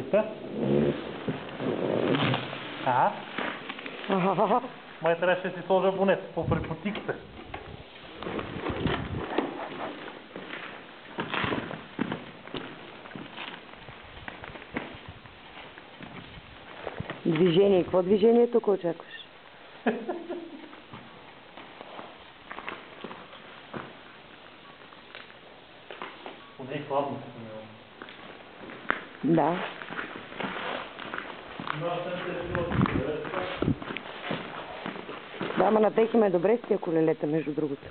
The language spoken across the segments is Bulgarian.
вечерта? А? Май трябваше да си сложа абонет по припотиката. Движение. Какво движение тук очакваш? Поне и хладно. Да. Да, ама на тех им е добре с тия колелета, между другото.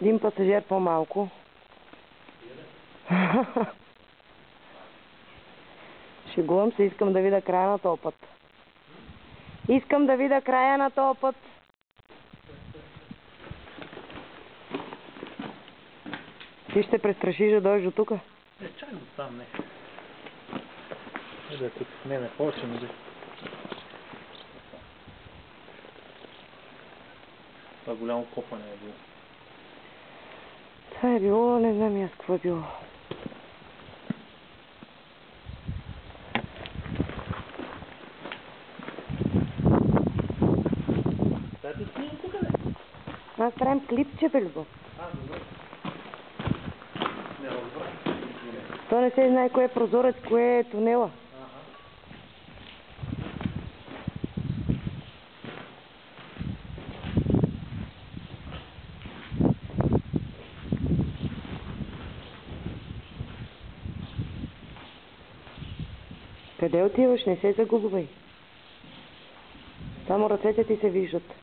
Един пасажир по-малко. Шегувам се, искам да видя края на този път. Искам да видя края на този път. Ти ще престрашиш да дойдеш до тука? Чак до там, не. Да, тук не повече не. Това голямо копане е било. Това е било, не знам аз какво е било. Да, ти снимам тук, не? Аз правим клипче, бе, Любов. Добре. Не разбрах. То не се знае кое е прозорец, кое е тунела. Къде отиваш? Не се загубвай. Само ръцете ти се виждат.